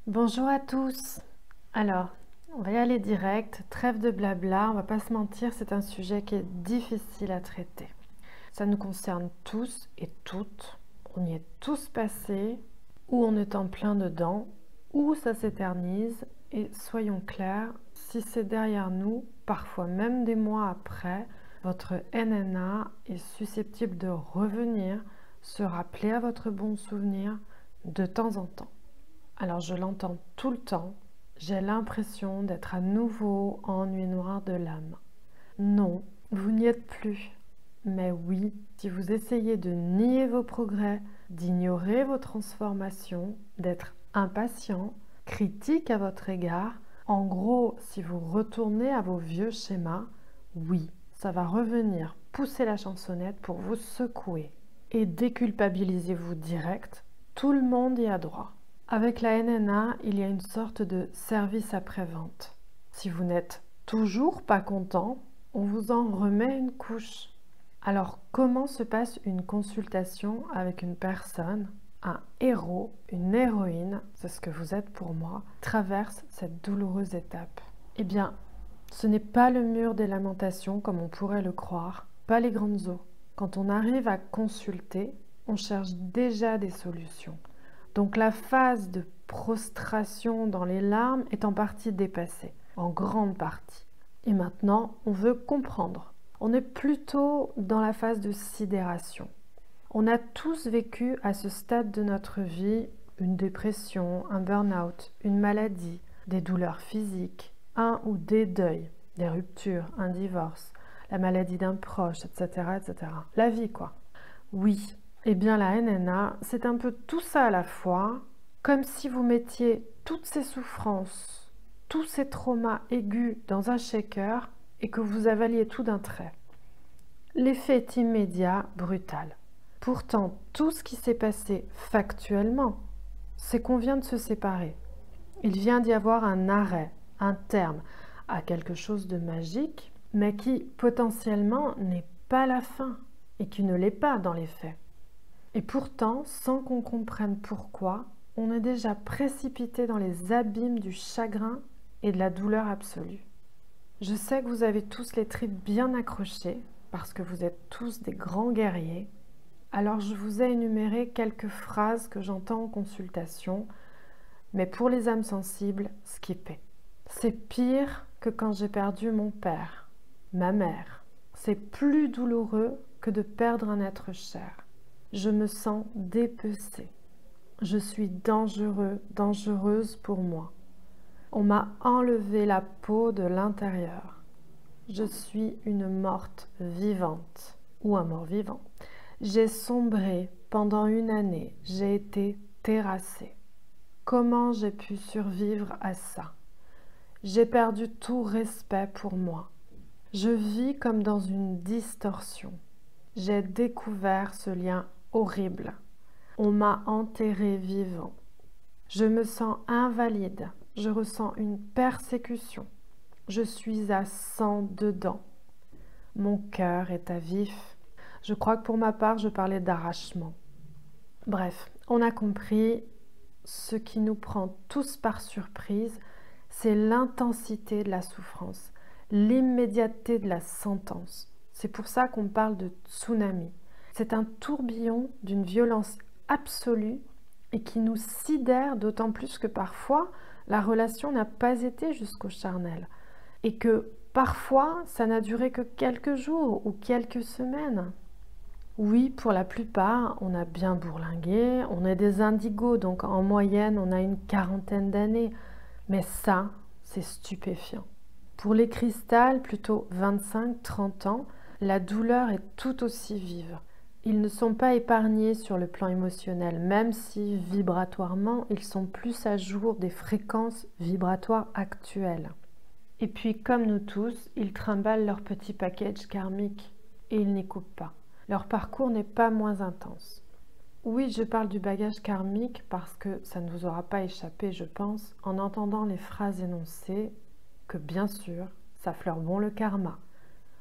Bonjour à tous. Alors, on va y aller direct, trêve de blabla, on va pas se mentir, c'est un sujet qui est difficile à traiter. Ça nous concerne tous et toutes, on y est tous passés, ou on est en plein dedans, ou ça s'éternise, et soyons clairs, si c'est derrière nous, parfois même des mois après, votre NNA est susceptible de revenir, se rappeler à votre bon souvenir de temps en temps. Alors je l'entends tout le temps, j'ai l'impression d'être à nouveau en nuit noire de l'âme. Non, vous n'y êtes plus. Mais oui, si vous essayez de nier vos progrès, d'ignorer vos transformations, d'être impatient, critique à votre égard, en gros, si vous retournez à vos vieux schémas, oui, ça va revenir pousser la chansonnette pour vous secouer. Et déculpabilisez-vous direct, tout le monde y a droit. Avec la NNA, il y a une sorte de service après-vente. Si vous n'êtes toujours pas content, on vous en remet une couche. Alors, comment se passe une consultation avec une personne, un héros, une héroïne, c'est ce que vous êtes pour moi, traverse cette douloureuse étape? Eh bien, ce n'est pas le mur des lamentations comme on pourrait le croire, pas les grandes eaux. Quand on arrive à consulter, on cherche déjà des solutions. Donc la phase de prostration dans les larmes est en partie dépassée, en grande partie. Et maintenant, on veut comprendre. On est plutôt dans la phase de sidération. On a tous vécu à ce stade de notre vie une dépression, un burn-out, une maladie, des douleurs physiques, un ou des deuils, des ruptures, un divorce, la maladie d'un proche, etc., etc. La vie, quoi. Oui, eh bien la NNA, c'est un peu tout ça à la fois, comme si vous mettiez toutes ces souffrances, tous ces traumas aigus dans un shaker et que vous avaliez tout d'un trait. L'effet est immédiat, brutal. Pourtant, tout ce qui s'est passé factuellement, c'est qu'on vient de se séparer. Il vient d'y avoir un arrêt, un terme à quelque chose de magique, mais qui potentiellement n'est pas la fin et qui ne l'est pas dans les faits. Et pourtant, sans qu'on comprenne pourquoi, on est déjà précipité dans les abîmes du chagrin et de la douleur absolue. Je sais que vous avez tous les tripes bien accrochées, parce que vous êtes tous des grands guerriers. Alors je vous ai énuméré quelques phrases que j'entends en consultation, mais pour les âmes sensibles, skippez. C'est pire que quand j'ai perdu mon père, ma mère. C'est plus douloureux que de perdre un être cher. Je me sens dépecée. Je suis dangereux, dangereuse pour moi. On m'a enlevé la peau de l'intérieur. Je suis une morte vivante ou un mort-vivant. J'ai sombré pendant une année. J'ai été terrassée. Comment j'ai pu survivre à ça? J'ai perdu tout respect pour moi. Je vis comme dans une distorsion. J'ai découvert ce lien horrible. On m'a enterré vivant. Je me sens invalide. Je ressens une persécution. Je suis à 100 dedans. Mon cœur est à vif. Je crois que pour ma part, je parlais d'arrachement. Bref, on a compris. Ce qui nous prend tous par surprise, c'est l'intensité de la souffrance, l'immédiateté de la sentence. C'est pour ça qu'on parle de tsunami. C'est un tourbillon d'une violence absolue et qui nous sidère d'autant plus que parfois la relation n'a pas été jusqu'au charnel et que parfois ça n'a duré que quelques jours ou quelques semaines. Oui, pour la plupart, on a bien bourlingué, on est des indigos, donc en moyenne, on a une quarantaine d'années. Mais ça, c'est stupéfiant. Pour les cristalles, plutôt 25-30 ans, la douleur est tout aussi vive. Ils ne sont pas épargnés sur le plan émotionnel, même si vibratoirement, ils sont plus à jour des fréquences vibratoires actuelles. Et puis, comme nous tous, ils trimballent leur petit package karmique et ils n'y coupent pas. Leur parcours n'est pas moins intense. Oui, je parle du bagage karmique parce que ça ne vous aura pas échappé, je pense, en entendant les phrases énoncées, que bien sûr, ça fleure bon le karma.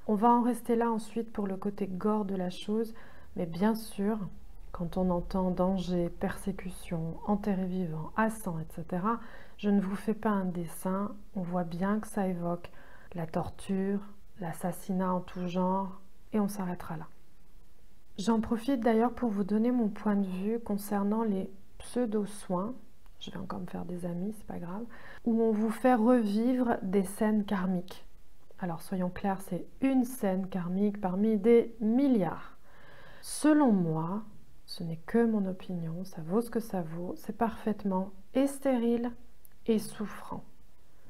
On va en rester là ensuite pour le côté gore de la chose, mais bien sûr, Quand on entend danger, persécution, enterré vivant, à sang, etc., je ne vous fais pas un dessin, on voit bien que ça évoque la torture, l'assassinat en tout genre, et on s'arrêtera là. J'en profite d'ailleurs pour vous donner mon point de vue concernant les pseudo-soins, je vais encore me faire des amis, c'est pas grave, où on vous fait revivre des scènes karmiques. Alors soyons clairs, c'est une scène karmique parmi des milliards. Selon moi, ce n'est que mon opinion, ça vaut ce que ça vaut, c'est parfaitement et stérile et souffrant.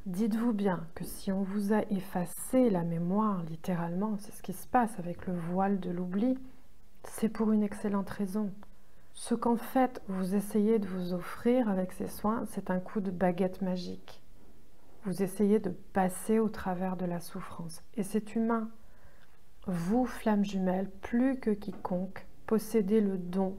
Dites-vous bien que si on vous a effacé la mémoire, littéralement, c'est ce qui se passe avec le voile de l'oubli, c'est pour une excellente raison. Ce qu'en fait vous essayez de vous offrir avec ces soins, c'est un coup de baguette magique. Vous essayez de passer au travers de la souffrance. Et c'est humain. Vous, flamme jumelle, plus que quiconque, possédez le don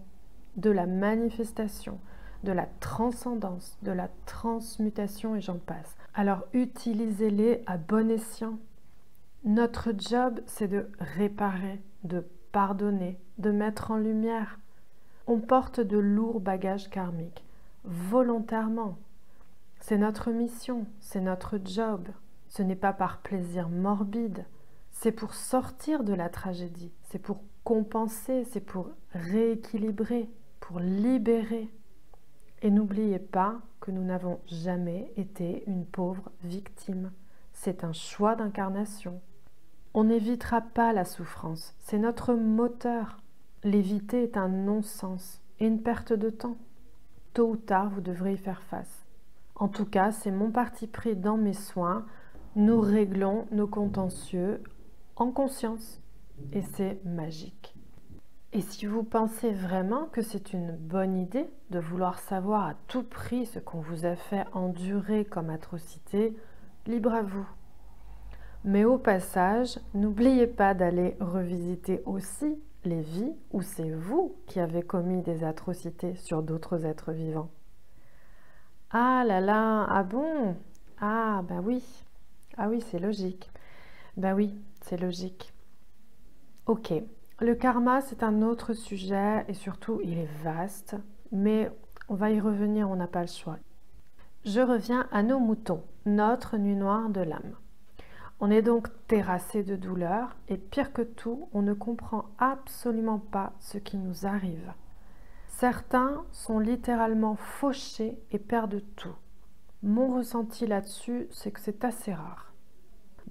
de la manifestation, de la transcendance, de la transmutation et j'en passe. Alors utilisez-les à bon escient. Notre job, c'est de réparer, de pardonner, de mettre en lumière. On porte de lourds bagages karmiques, volontairement. C'est notre mission, c'est notre job. Ce n'est pas par plaisir morbide, c'est pour sortir de la tragédie, c'est pour compenser, c'est pour rééquilibrer, pour libérer. Et n'oubliez pas que nous n'avons jamais été une pauvre victime. C'est un choix d'incarnation. On n'évitera pas la souffrance, c'est notre moteur. L'éviter est un non-sens et une perte de temps. Tôt ou tard, vous devrez y faire face. En tout cas, c'est mon parti pris dans mes soins. Nous réglons nos contentieux en conscience et c'est magique. Et si vous pensez vraiment que c'est une bonne idée de vouloir savoir à tout prix ce qu'on vous a fait endurer comme atrocité, libre à vous. Mais au passage, n'oubliez pas d'aller revisiter aussi les vies où c'est vous qui avez commis des atrocités sur d'autres êtres vivants. Ah là là, ah bon? Ah bah oui, ah oui c'est logique. Bah oui, c'est logique. Ok, le karma c'est un autre sujet et surtout il est vaste, mais on va y revenir, on n'a pas le choix. Je reviens à nos moutons, notre nuit noire de l'âme. On est donc terrassé de douleur et pire que tout, on ne comprend absolument pas ce qui nous arrive. Certains sont littéralement fauchés et perdent tout. Mon ressenti là-dessus, c'est que c'est assez rare.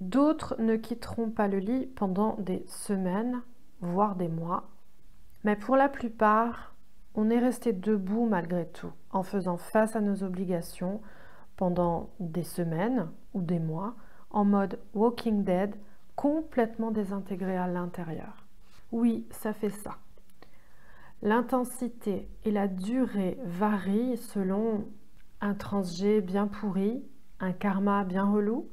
D'autres ne quitteront pas le lit pendant des semaines, voire des mois. Mais pour la plupart, on est resté debout malgré tout, en faisant face à nos obligations pendant des semaines ou des mois, en mode Walking Dead, complètement désintégré à l'intérieur. Oui, ça fait ça. L'intensité et la durée varient selon un transgé bien pourri, un karma bien relou.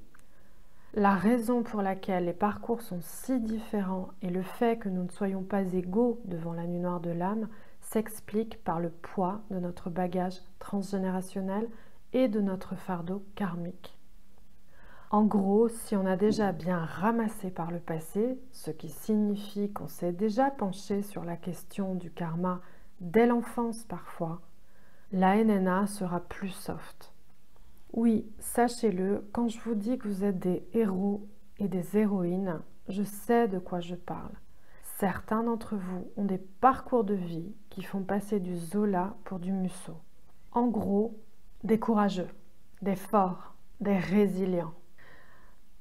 La raison pour laquelle les parcours sont si différents et le fait que nous ne soyons pas égaux devant la nuit noire de l'âme s'explique par le poids de notre bagage transgénérationnel et de notre fardeau karmique. En gros, si on a déjà bien ramassé par le passé, ce qui signifie qu'on s'est déjà penché sur la question du karma dès l'enfance parfois, la NNA sera plus soft. Oui, sachez-le, quand je vous dis que vous êtes des héros et des héroïnes, je sais de quoi je parle. Certains d'entre vous ont des parcours de vie qui font passer du Zola pour du Musso. En gros, des courageux, des forts, des résilients.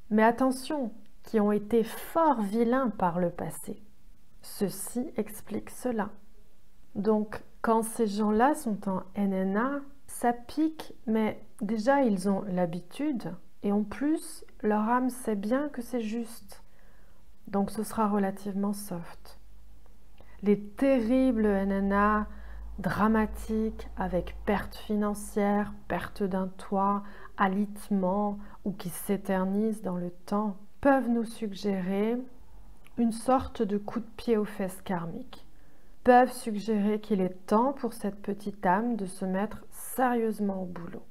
Mais attention, qui ont été fort vilains par le passé. Ceci explique cela. Donc, quand ces gens-là sont en NNA, ça pique, mais déjà ils ont l'habitude et en plus, leur âme sait bien que c'est juste. Donc ce sera relativement soft. Les terribles NNA dramatiques avec perte financière, perte d'un toit, alitement ou qui s'éternisent dans le temps peuvent nous suggérer une sorte de coup de pied aux fesses karmique. Peuvent suggérer qu'il est temps pour cette petite âme de se mettre sérieusement au boulot.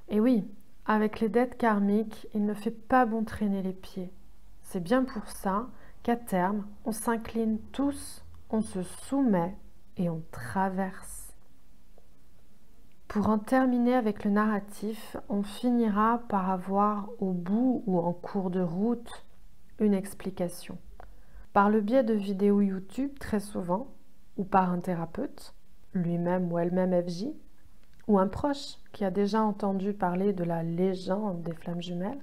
Et oui, avec les dettes karmiques, il ne fait pas bon traîner les pieds. C'est bien pour ça qu'à terme, on s'incline tous, on se soumet et on traverse. Pour en terminer avec le narratif, on finira par avoir au bout ou en cours de route une explication. Par le biais de vidéos YouTube très souvent, ou par un thérapeute, lui-même ou elle-même FJ, ou un proche qui a déjà entendu parler de la légende des flammes jumelles.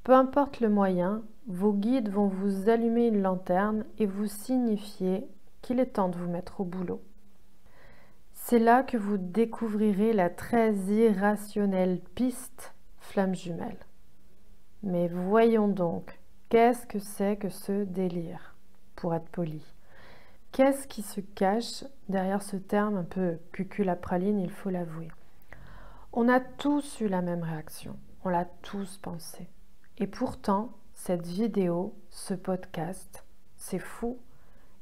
Peu importe le moyen, vos guides vont vous allumer une lanterne et vous signifier qu'il est temps de vous mettre au boulot. C'est là que vous découvrirez la très irrationnelle piste flamme jumelle. Mais voyons donc, qu'est-ce que c'est que ce délire, pour être poli? Qu'est-ce qui se cache derrière ce terme un peu cucul-à-praline, il faut l'avouer? On a tous eu la même réaction, on l'a tous pensé. Et pourtant, cette vidéo, ce podcast, c'est fou,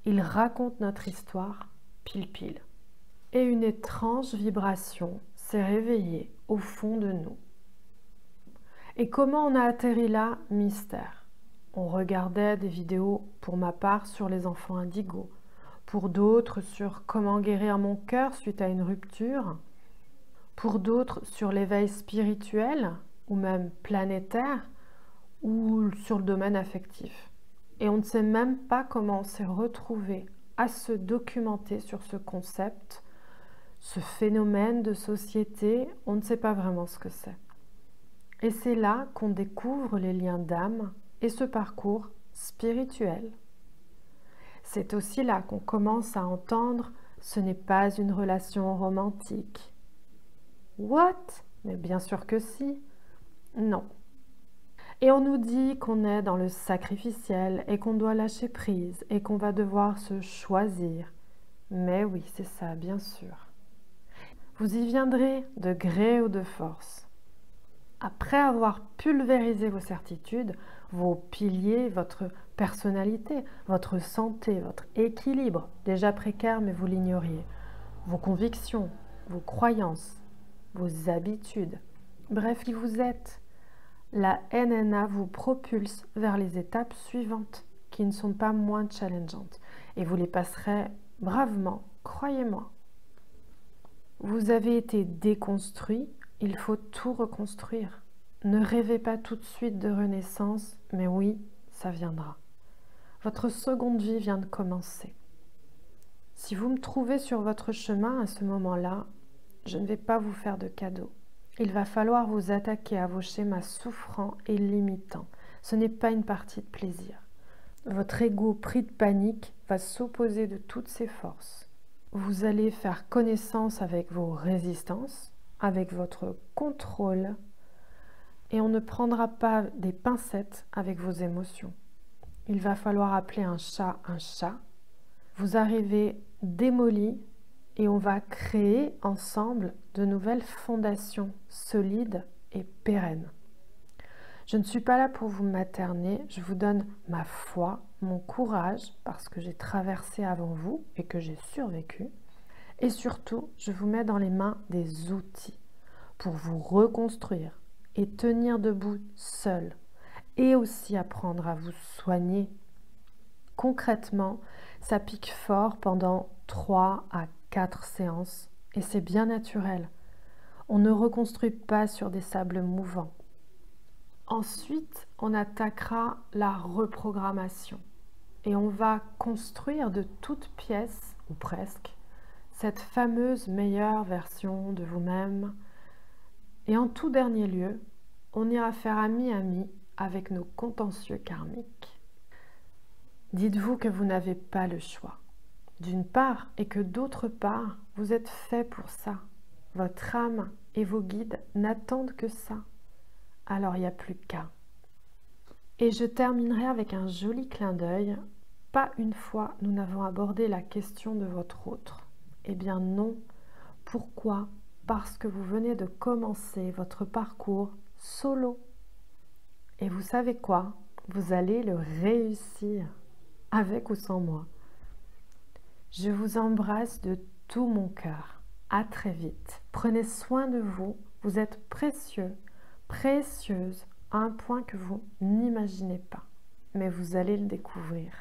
il raconte notre histoire pile-pile. Et une étrange vibration s'est réveillée au fond de nous. Et comment on a atterri là? Mystère. On regardait des vidéos, pour ma part, sur les enfants indigos, pour d'autres sur comment guérir mon cœur suite à une rupture, pour d'autres sur l'éveil spirituel ou même planétaire, ou sur le domaine affectif. Et on ne sait même pas comment on s'est retrouvé à se documenter sur ce concept, ce phénomène de société, on ne sait pas vraiment ce que c'est. Et c'est là qu'on découvre les liens d'âme et ce parcours spirituel. C'est aussi là qu'on commence à entendre « ce n'est pas une relation romantique ». What? Mais bien sûr que si. Non. Et on nous dit qu'on est dans le sacrificiel et qu'on doit lâcher prise et qu'on va devoir se choisir. Mais oui, c'est ça, bien sûr. Vous y viendrez de gré ou de force. Après avoir pulvérisé vos certitudes, vos piliers, votre personnalité, votre santé, votre équilibre, déjà précaire mais vous l'ignoriez, vos convictions, vos croyances, vos habitudes, bref, qui vous êtes, la NNA vous propulse vers les étapes suivantes qui ne sont pas moins challengeantes et vous les passerez bravement, croyez-moi. Vous avez été déconstruit, il faut tout reconstruire. Ne rêvez pas tout de suite de renaissance, mais oui, ça viendra. Votre seconde vie vient de commencer. Si vous me trouvez sur votre chemin à ce moment-là, je ne vais pas vous faire de cadeau. Il va falloir vous attaquer à vos schémas souffrants et limitants. Ce n'est pas une partie de plaisir. Votre ego pris de panique va s'opposer de toutes ses forces. Vous allez faire connaissance avec vos résistances, avec votre contrôle, et on ne prendra pas des pincettes avec vos émotions. Il va falloir appeler un chat. Vous arrivez démoli et on va créer ensemble de nouvelles fondations solides et pérennes. Je ne suis pas là pour vous materner, je vous donne ma foi, mon courage, parce que j'ai traversé avant vous et que j'ai survécu. Et surtout, je vous mets dans les mains des outils pour vous reconstruire et tenir debout seul. Et aussi apprendre à vous soigner. Concrètement, ça pique fort pendant 3 à 4 séances et c'est bien naturel. On ne reconstruit pas sur des sables mouvants. Ensuite, on attaquera la reprogrammation et on va construire de toutes pièces, ou presque, cette fameuse meilleure version de vous-même. Et en tout dernier lieu, on ira faire ami-ami avec nos contentieux karmiques. Dites-vous que vous n'avez pas le choix, d'une part, et que d'autre part, vous êtes fait pour ça. Votre âme et vos guides n'attendent que ça. Alors il n'y a plus qu'à. Et je terminerai avec un joli clin d'œil. Pas une fois nous n'avons abordé la question de votre autre. Eh bien non. Pourquoi? Parce que vous venez de commencer votre parcours solo. Et vous savez quoi? Vous allez le réussir, avec ou sans moi. Je vous embrasse de tout mon cœur. À très vite. Prenez soin de vous. Vous êtes précieux, précieuse, à un point que vous n'imaginez pas. Mais vous allez le découvrir.